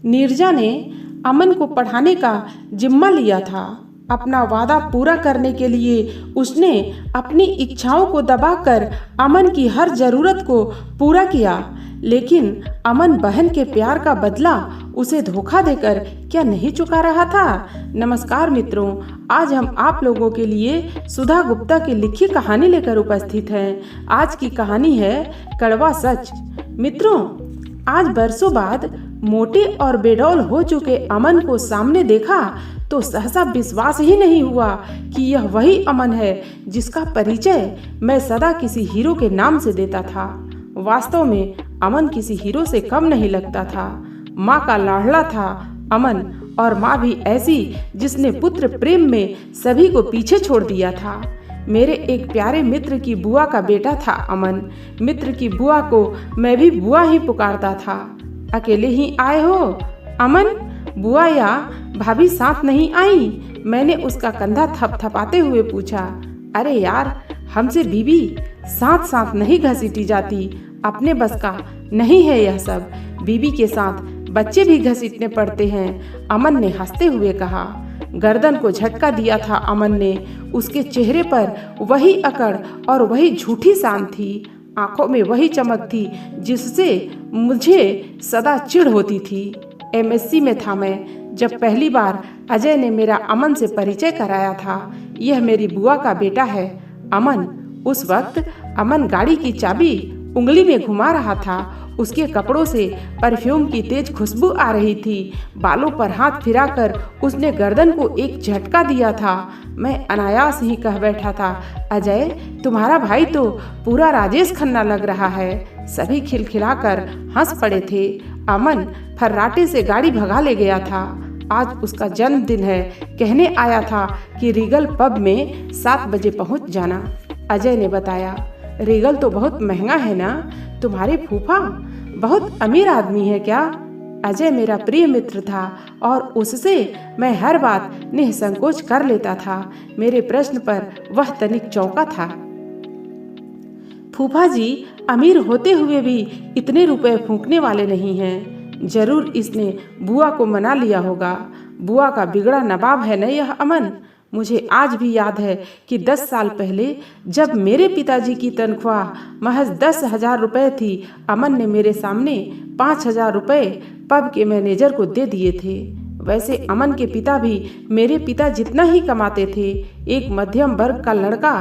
नीरजा ने अमन को पढ़ाने का जिम्मा लिया था। अपना वादा पूरा करने के लिए उसने अपनी इच्छाओं को दबाकर अमन की हर जरूरत को पूरा किया, लेकिन अमन बहन के प्यार का बदला उसे धोखा देकर क्या नहीं चुका रहा था। नमस्कार मित्रों, आज हम आप लोगों के लिए सुधा गुप्ता की लिखी कहानी लेकर उपस्थित हैं। आज की कहानी है कड़वा सच। मित्रों, आज बरसों बाद मोटे और बेडौल हो चुके अमन को सामने देखा तो सहसा विश्वास ही नहीं हुआ कि यह वही अमन है जिसका परिचय मैं सदा किसी हीरो के नाम से देता था। वास्तव में अमन किसी हीरो से कम नहीं लगता था। माँ का लाडला था अमन, और माँ भी ऐसी जिसने पुत्र प्रेम में सभी को पीछे छोड़ दिया था। मेरे एक प्यारे मित्र की बुआ का बेटा था अमन। मित्र की बुआ को मैं भी बुआ ही पुकारता था। अकेले ही आए हो अमन? बुआ या भाभी साथ नहीं आई? मैंने उसका कंधा थपथपाते हुए पूछा। अरे यार, हमसे बीबी साथ साथ नहीं घसीटी जाती, अपने बस का नहीं है यह सब। बीबी के साथ बच्चे भी घसीटने पड़ते हैं, अमन ने हंसते हुए कहा। गर्दन को झटका दिया था अमन ने। उसके चेहरे पर वही अकड़ और वही झूठी शान थी। आंखों में वही चमक थी जिससे मुझे सदा चिढ़ होती थी। एमएससी में था मैं जब पहली बार अजय ने मेरा अमन से परिचय कराया था। यह मेरी बुआ का बेटा है अमन। उस वक्त अमन गाड़ी की चाबी उंगली में घुमा रहा था। उसके कपड़ों से परफ्यूम की तेज खुशबू आ रही थी। बालों पर हाथ फिराकर उसने गर्दन को एक झटका दिया था। मैं अनायास ही कह बैठा था, अजय तुम्हारा भाई तो पूरा राजेश खन्ना लग रहा है। सभी खिलखिलाकर हंस पड़े थे। अमन फर्राटे से गाड़ी भगा ले गया था। आज उसका जन्मदिन है। कहने आया था कि रीगल पब में 7 बजे पहुंच जाना। अजय ने बताया। रीगल तो बहुत महंगा है ना? तुम्हारे फूफा बहुत अमीर आदमी है क्या? अजय मेरा प्रिय मित्र था और उससे मैं हर बात निसंकोच कर लेता था। मेरे प्रश्न पर वह तनिक चौंका था। फूफा जी अमीर होते हुए भी इतने रुपए फूंकने वाले नहीं हैं। जरूर इसने बुआ को मना लिया होगा। बुआ का बिगड़ा नवाब है न यह अमन। मुझे आज भी याद है कि 10 साल पहले जब मेरे पिताजी की तनख्वाह महज 10,000 रुपये थी, अमन ने मेरे सामने 5,000 रुपये पब के मैनेजर को दे दिए थे। वैसे अमन के पिता भी मेरे पिता जितना ही कमाते थे। एक मध्यम वर्ग का लड़का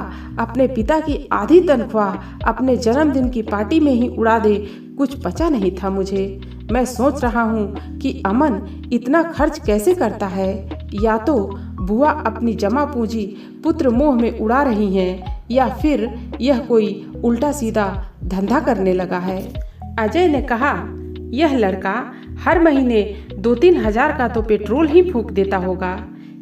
अपने पिता की आधी तनख्वाह अपने जन्मदिन की पार्टी में ही उड़ा दे, कुछ पचा नहीं था मुझे। मैं सोच रहा हूँ कि अमन इतना खर्च कैसे करता है। या तो बुआ अपनी जमा पूंजी पुत्र मोह में उड़ा रही हैं, या फिर यह कोई उल्टा सीधा धंधा करने लगा है। अजय ने कहा, यह लड़का हर महीने 2-3 हजार का तो पेट्रोल ही फूंक देता होगा।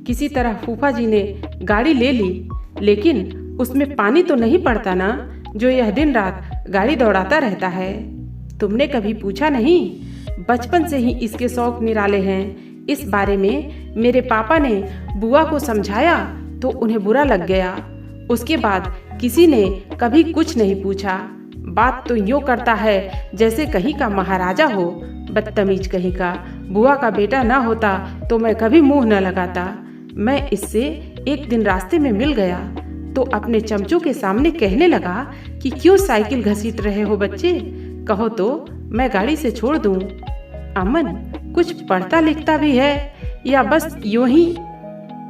किसी तरह फूफा जी ने गाड़ी ले ली, लेकिन उसमें पानी तो नहीं पड़ता ना, जो यह दिन रात गाड़ी दौड़ाता रहता है। तुमने कभी पूछा नहीं? बचपन से ही इसके शौक निराले हैं। इस बारे में मेरे पापा ने बुआ को समझाया तो उन्हें बुरा लग गया। उसके बाद किसी ने कभी कुछ नहीं पूछा। बात तो यूँ करता है जैसे कहीं का महाराजा हो। बदतमीज कहीं का। बुआ का बेटा ना होता तो मैं कभी मुंह न लगाता। मैं इससे एक दिन रास्ते में मिल गया तो अपने चमचों के सामने कहने लगा कि क्यों साइकिल घसीट रहे हो बच्चे, कहो तो मैं गाड़ी से छोड़ दूं। अमन कुछ पढ़ता लिखता भी है या बस यूं ही,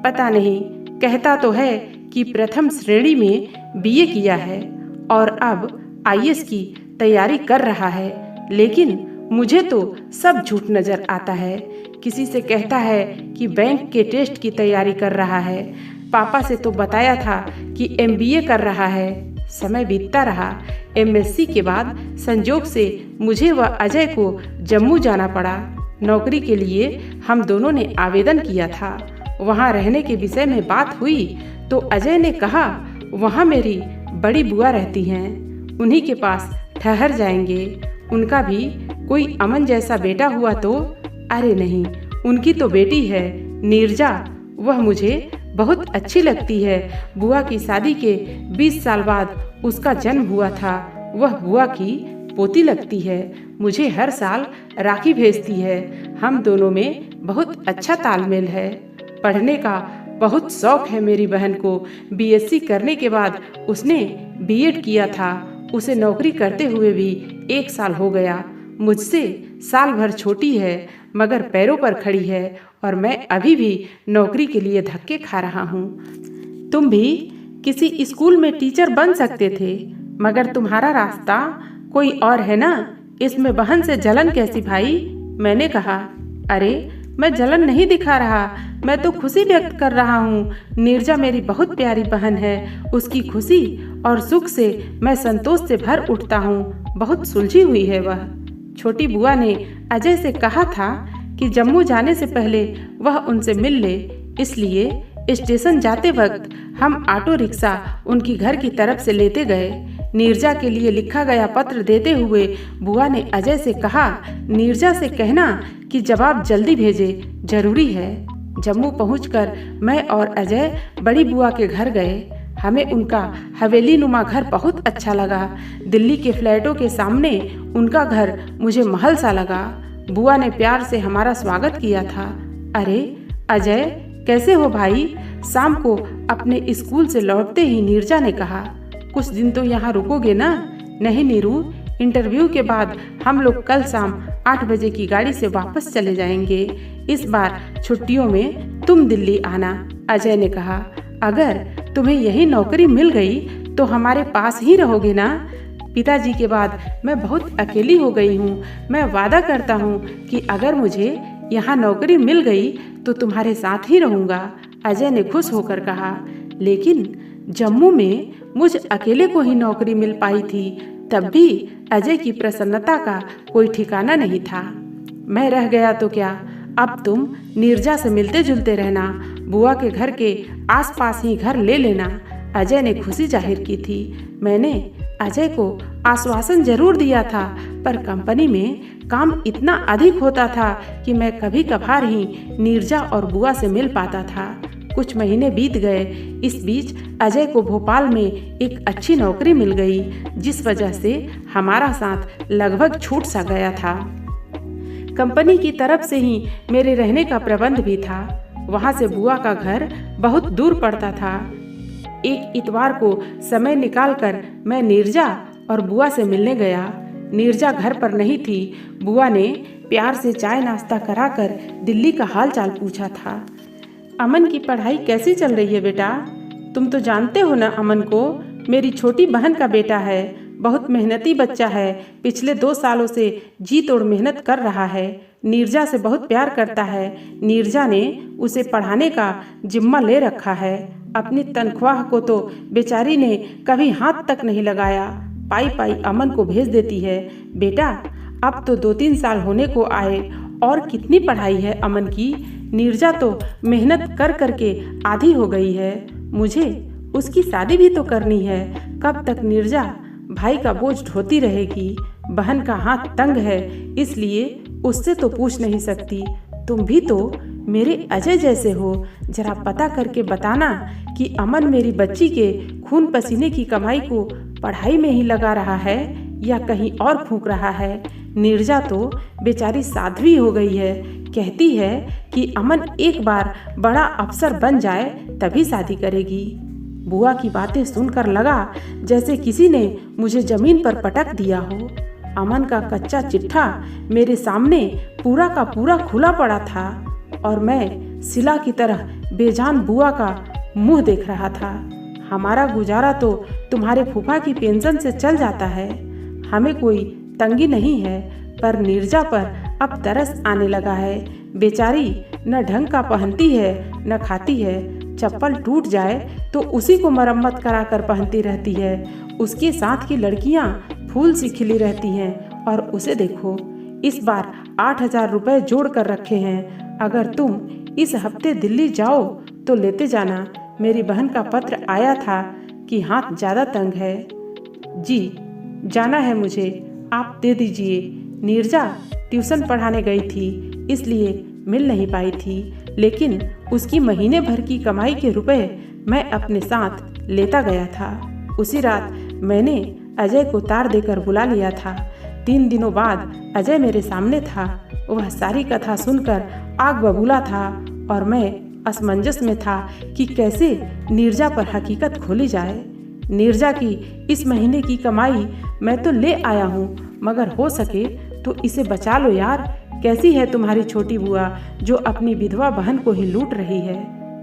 पता नहीं। कहता तो है कि प्रथम श्रेणी में बीए किया है और अब आईएएस की तैयारी कर रहा है, लेकिन मुझे तो सब झूठ नजर आता है। किसी से कहता है कि बैंक के टेस्ट की तैयारी कर रहा है। पापा से तो बताया था कि एमबीए कर रहा है। समय बीतता रहा। एमएससी के बाद संजोग से मुझे व अजय को जम्मू जाना पड़ा। नौकरी के लिए हम दोनों ने आवेदन किया था। वहाँ रहने के विषय में बात हुई तो अजय ने कहा वहाँ मेरी बड़ी बुआ रहती हैं, उन्हीं के पास ठहर जाएंगे। उनका भी कोई अमन जैसा बेटा हुआ तो? अरे नहीं, उनकी तो बेटी है नीरजा, वह मुझे बहुत अच्छी लगती है। बुआ की शादी के 20 साल बाद उसका जन्म हुआ था। वह बुआ की पोती लगती है। मुझे हर साल राखी भेजती है। हम दोनों में बहुत अच्छा तालमेल है। पढ़ने का बहुत शौक है मेरी बहन को। बीएससी करने के बाद उसने बीएड किया था। उसे नौकरी करते हुए भी 1 साल हो गया। मुझसे साल भर छोटी है, मगर पैरों पर खड़ी है और मैं अभी भी नौकरी के लिए धक्के खा रहा हूँ। तुम भी किसी स्कूल में टीचर बन सकते थे, मगर तुम्हारा रास्ता कोई और है ना। इसमें बहन से जलन कैसी भाई? मैंने कहा, अरे मैं जलन नहीं दिखा रहा, मैं तो खुशी व्यक्त कर रहा हूँ। नीरजा मेरी बहुत प्यारी बहन है। उसकी खुशी और सुख से मैं संतोष से भर उठता हूँ। बहुत सुलझी हुई है वह। छोटी बुआ ने अजय से कहा था कि जम्मू जाने से पहले वह उनसे मिल ले, इसलिए स्टेशन जाते वक्त हम ऑटो रिक्शा उनकी घर की तरफ से लेते गए। नीरजा के लिए लिखा गया पत्र देते हुए बुआ ने अजय से कहा, नीरजा से कहना कि जवाब जल्दी भेजे, जरूरी है। जम्मू पहुंचकर मैं और अजय बड़ी बुआ के घर गए। हमें उनका हवेली नुमा घर बहुत अच्छा लगा। दिल्ली के फ्लैटों के सामने उनका घर मुझे महल सा लगा। बुआ ने प्यार से हमारा स्वागत किया था। अरे अजय, कैसे हो भाई? शाम को अपने स्कूल से लौटते ही नीरजा ने कहा, कुछ दिन तो यहाँ रुकोगे ना? नहीं नीरू, इंटरव्यू के बाद हम लोग कल शाम 8 बजे की गाड़ी से वापस चले जाएंगे। इस बार छुट्टियों में तुम दिल्ली आना। अजय ने कहा, अगर तुम्हें यही नौकरी मिल गई तो हमारे पास ही रहोगे ना? पिताजी के बाद मैं बहुत अकेली हो गई हूँ। मैं वादा करता हूँ कि अगर मुझे यहाँ नौकरी मिल गई तो तुम्हारे साथ ही रहूँगा। अजय ने खुश होकर कहा, लेकिन जम्मू में मुझ अकेले को ही नौकरी मिल पाई थी। तब भी अजय की प्रसन्नता का कोई ठिकाना नहीं था। मैं रह गया तो क्या, अब तुम नीरजा से मिलते जुलते रहना। बुआ के घर के आसपास ही घर ले लेना। अजय ने खुशी जाहिर की थी। मैंने अजय को आश्वासन जरूर दिया था, पर कंपनी में काम इतना अधिक होता था कि मैं कभी कभार ही नीरजा और बुआ से मिल पाता था। कुछ महीने बीत गए। इस बीच अजय को भोपाल में एक अच्छी नौकरी मिल गई, जिस वजह से हमारा साथ लगभग छूट सा गया था। कंपनी की तरफ से ही मेरे रहने का प्रबंध भी था। वहाँ से बुआ का घर बहुत दूर पड़ता था। एक इतवार को समय निकालकर मैं नीरजा और बुआ से मिलने गया। नीरजा घर पर नहीं थी। बुआ ने प्यार से चाय नाश्ता कराकर दिल्ली का हाल चाल पूछा था। अमन की पढ़ाई कैसी चल रही है बेटा? तुम तो जानते हो ना अमन को, मेरी छोटी बहन का बेटा है। बहुत मेहनती बच्चा है। पिछले 2 सालों से जी तोड़ मेहनत कर रहा है। नीरजा से बहुत प्यार करता है। नीरजा ने उसे पढ़ाने का जिम्मा ले रखा है। अपनी तनख्वाह को तो बेचारी ने कभी हाथ तक नहीं लगाया। पाई पाई अमन को भेज देती है। बेटा, अब तो 2-3 साल होने को आए और कितनी पढ़ाई है अमन की। नीरजा तो मेहनत कर करके आधी हो गई है। मुझे उसकी शादी भी तो करनी है। कब तक नीरजा भाई का बोझ ढोती रहेगी? बहन का हाथ तंग है, इसलिए उससे तो पूछ नहीं सकती। तुम भी तो मेरे अजय जैसे हो। जरा पता करके बताना कि अमन मेरी बच्ची के खून पसीने की कमाई को पढ़ाई में ही लगा रहा है या कहीं और फूंक रहा है। नीरजा तो बेचारी साध्वी हो गई है। कहती है कि अमन एक बार बड़ा अफसर बन जाए तभी शादी करेगी। बुआ की बातें सुनकर लगा जैसे किसी ने मुझे जमीन पर पटक दिया हो। अमन का कच्चा चिट्ठा मेरे सामने पूरा का पूरा खुला पड़ा था और मैं सिला की तरह बेजान बुआ का मुंह देख रहा था। हमारा गुजारा तो तुम्हारे फूफा की पेंशन से चल जाता है। हमें कोई तंगी नहीं है, पर नीरजा पर अब तरस आने लगा है। बेचारी न ढंग का पहनती है न खाती है। चप्पल टूट जाए तो उसी को मरम्मत कराकर पहनती रहती है। उसके साथ की लड़कियां फूल सी खिली रहती हैं और उसे देखो, इस बार 8,000 रुपए जोड़ कर रखे हैं। अगर तुम इस हफ्ते दिल्ली जाओ तो लेते जाना। मेरी बहन का पत्र आया था कि हाथ ज़्यादा तंग है। जी, जाना है मुझे, आप दे दीजिए। नीरजा ट्यूशन पढ़ाने गई थी, इसलिए मिल नहीं पाई थी, लेकिन उसकी महीने भर की कमाई के रुपए मैं अपने साथ लेता गया था। उसी रात मैंने अजय को तार देकर बुला लिया था। 3 दिनों बाद अजय मेरे सामने था। वह सारी कथा सुनकर आग बबूला था और मैं असमंजस में था कि कैसे नीरजा पर हकीकत खोली जाए। नीरजा की इस महीने की कमाई मैं तो ले आया हूँ, मगर हो सके तो इसे बचा लो यार। कैसी है तुम्हारी छोटी बुआ जो अपनी विधवा बहन को ही लूट रही है।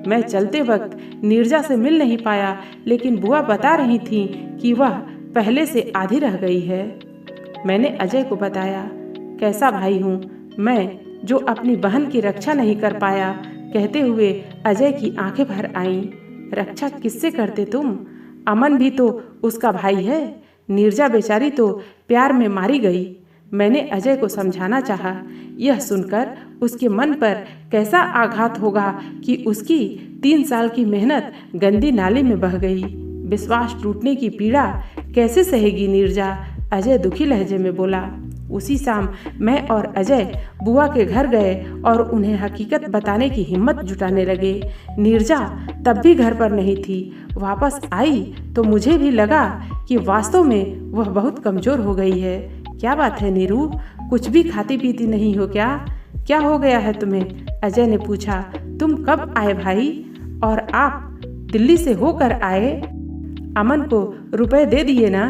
मैं चलते वक्त नीरजा से मिल नहीं पाया, लेकिन बुआ बता रही थी कि वह पहले से आधी रह गई है। मैंने अजय को बताया, कैसा भाई हूँ मैं जो अपनी बहन की रक्षा नहीं कर पाया। कहते हुए अजय की आंखें भर आईं। रक्षा किससे करते तुम? अमन भी तो उसका भाई है। नीरजा बेचारी तो प्यार में मारी गई। मैंने अजय को समझाना चाहा। यह सुनकर उसके मन पर कैसा आघात होगा कि उसकी 3 साल की मेहनत गंदी नाली में बह गई। विश्वास टूटने की पीड़ा कैसे सहेगी नीरजा? अजय दुखी लहजे में बोला। उसी शाम मैं और अजय बुआ के घर गए और उन्हें हकीकत बताने की हिम्मत जुटाने लगे। नीरजा तब भी घर पर नहीं थी। वापस आई तो मुझे भी लगा कि वास्तव में वह बहुत कमजोर हो गई है। क्या बात है नीरू, कुछ भी खाती पीती नहीं हो क्या? क्या हो गया है तुम्हें? अजय ने पूछा। तुम कब आए भाई? और आप दिल्ली से होकर आए? अमन को रुपए दे दिए ना?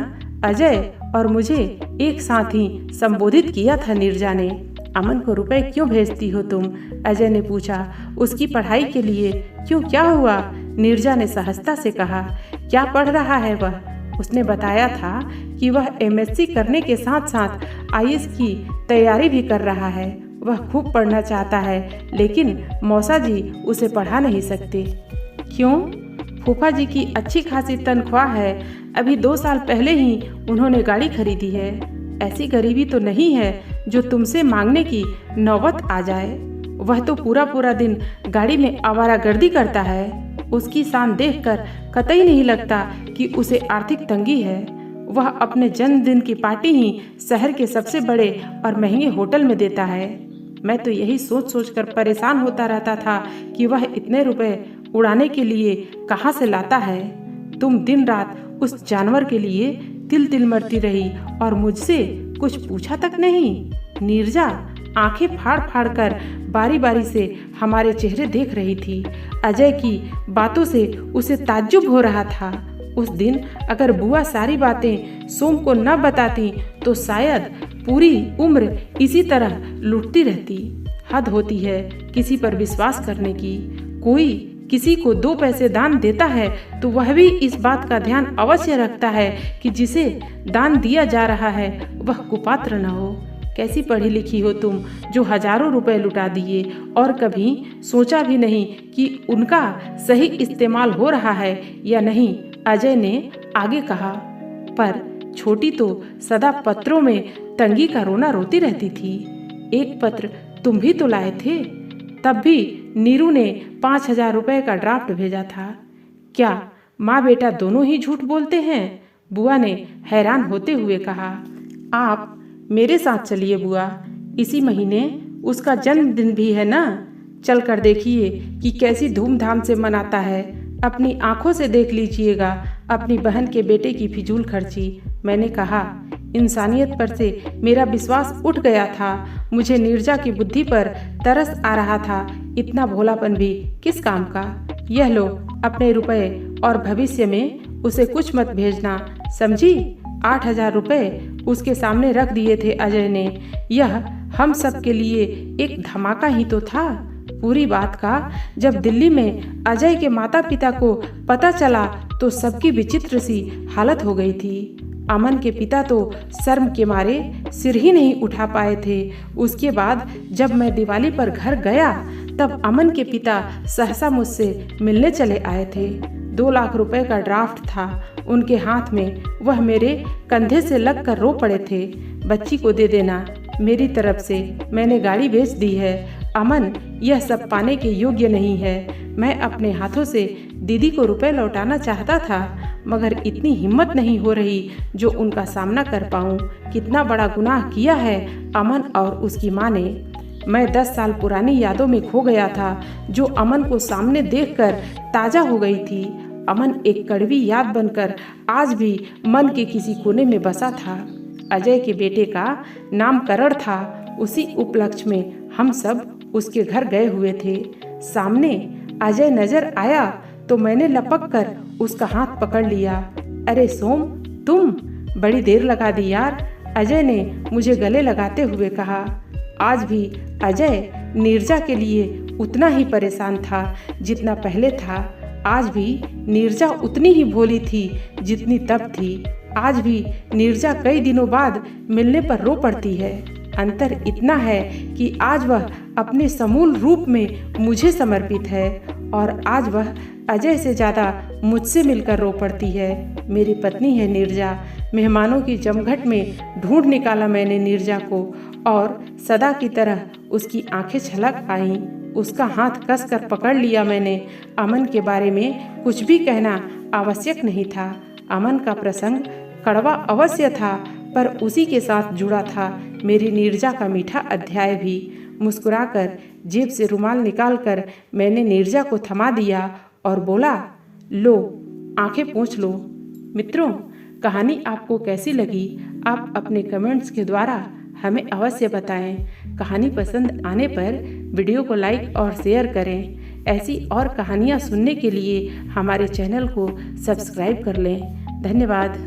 अजय और मुझे एक साथ ही संबोधित किया था नीरजा ने। अमन को रुपए क्यों भेजती हो तुम? अजय ने पूछा। उसकी पढ़ाई के लिए। क्यों, क्या हुआ? नीरजा ने सहजता से कहा। क्या पढ़ रहा है वह? उसने बताया था कि वह एमएससी करने के साथ साथ आईएएस की तैयारी भी कर रहा है। वह खूब पढ़ना चाहता है, लेकिन मौसा जी उसे पढ़ा नहीं सकते। क्यों? फूफा जी की अच्छी खासी तनख्वाह है। अभी 2 साल पहले ही उन्होंने गाड़ी खरीदी है। ऐसी गरीबी तो नहीं है जो तुमसे मांगने की नौबत आ जाए। वह तो पूरा पूरा दिन गाड़ी में आवारागर्दी करता है। उसकी शान देखकर कतई नहीं लगता कि उसे आर्थिक तंगी है। वह अपने जन्मदिन की पार्टी ही शहर के सबसे बड़े और महंगे होटल में देता है। मैं तो यही सोच सोच कर परेशान होता रहता था कि वह इतने रुपए उड़ाने के लिए कहाँ से लाता है। तुम दिन रात उस जानवर के लिए तिल तिल मरती रही और मुझसे कुछ पूछा तक नहीं। नीरजा आंखें फाड़ फाड़ कर बारी बारी से हमारे चेहरे देख रही थी। अजय की बातों से उसे ताज्जुब हो रहा था। उस दिन अगर बुआ सारी बातें सोम को न बताती तो शायद पूरी उम्र इसी तरह लुटती रहती। हद होती है किसी पर विश्वास करने की। कोई किसी को 2 पैसे दान देता है तो वह भी इस बात का ध्यान अवश्य रखता है कि जिसे दान दिया जा रहा है वह कुपात्र न हो। कैसी पढ़ी लिखी हो तुम जो हजारों रुपए लुटा दिए और कभी सोचा भी नहीं कि उनका सही इस्तेमाल हो रहा है या नहीं? अजय ने आगे कहा। पर छोटी तो सदा पत्रों में तंगी का रोना रोती रहती थी। एक पत्र तुम भी तो लाए थे। तब भी नीरू ने 5,000 रुपए का ड्राफ्ट भेजा था। क्या माँ बेटा दोनों ही झूठ बोलते हैं? बुआ ने हैरान होते हुए कहा। आप मेरे साथ चलिए बुआ, इसी महीने उसका जन्मदिन भी है ना। चल कर देखिए कि कैसी धूमधाम से मनाता है। अपनी आंखों से देख लीजिएगा अपनी बहन के बेटे की फिजूल खर्ची। मैंने कहा। इंसानियत पर से मेरा विश्वास उठ गया था। मुझे नीरजा की बुद्धि पर तरस आ रहा था। इतना भोलापन भी किस काम का? यह लो अपने रुपए और भविष्य में उसे कुछ मत भेजना, समझी? 8,000 रुपए उसके सामने रख दिए थे अजय ने। यह हम सब के लिए एक धमाका ही तो था। पूरी बात का जब दिल्ली में अजय के माता पिता को पता चला तो सबकी विचित्र सी हालत हो गई थी। अमन के पिता तो शर्म के मारे सिर ही नहीं उठा पाए थे। उसके बाद जब मैं दिवाली पर घर गया तब अमन के पिता सहसा मुझसे मिलने चले आए थे। 2 लाख रुपए का ड्राफ्ट था उनके हाथ में। वह मेरे कंधे से लग कर रो पड़े थे। बच्ची को दे देना मेरी तरफ से, मैंने गाड़ी बेच दी है। अमन यह सब पाने के योग्य नहीं है। मैं अपने हाथों से दीदी को रुपए लौटाना चाहता था, मगर इतनी हिम्मत नहीं हो रही जो उनका सामना कर पाऊं। कितना बड़ा गुनाह किया है अमन और उसकी माँ ने। मैं 10 साल पुरानी यादों में खो गया था जो अमन को सामने देखकर ताज़ा हो गई थी। अमन एक कड़वी याद बनकर आज भी मन के किसी कोने में बसा था। अजय के बेटे का नाम करण था। उसी उपलक्ष्य में हम सब उसके घर गए हुए थे। सामने अजय नजर आया तो मैंने लपक कर उसका हाथ पकड़ लिया। अरे सोम, तुम? बड़ी देर लगा दी यार, अजय ने मुझे गले लगाते हुए कहा। आज भी अजय नीरजा के लिए उतना ही परेशान था जितना पहले था। आज भी नीरजा उतनी ही भोली थी जितनी तब थी। आज भी नीरजा कई दिनों बाद मिलने पर रो पड़ती है। अंतर इतना है कि आज वह अपने समूल रूप में मुझे समर्पित है और आज वह अजय से ज़्यादा मुझसे मिलकर रो पड़ती है। मेरी पत्नी है नीरजा। मेहमानों की जमघट में ढूंढ निकाला मैंने नीरजा को और सदा की तरह उसकी आंखें छलक आईं। उसका हाथ कसकर पकड़ लिया मैंने। अमन के बारे में कुछ भी कहना आवश्यक नहीं था। अमन का प्रसंग कड़वा अवश्य था, पर उसी के साथ जुड़ा था मेरी नीरजा का मीठा अध्याय भी। मुस्कुराकर जेब से रुमाल निकालकर मैंने नीरजा को थमा दिया और बोला, लो आंखें पोंछ लो। मित्रों, कहानी आपको कैसी लगी? आप अपने कमेंट्स के द्वारा हमें अवश्य बताएं। कहानी पसंद आने पर वीडियो को लाइक और शेयर करें। ऐसी और कहानियाँ सुनने के लिए हमारे चैनल को सब्सक्राइब कर लें। धन्यवाद।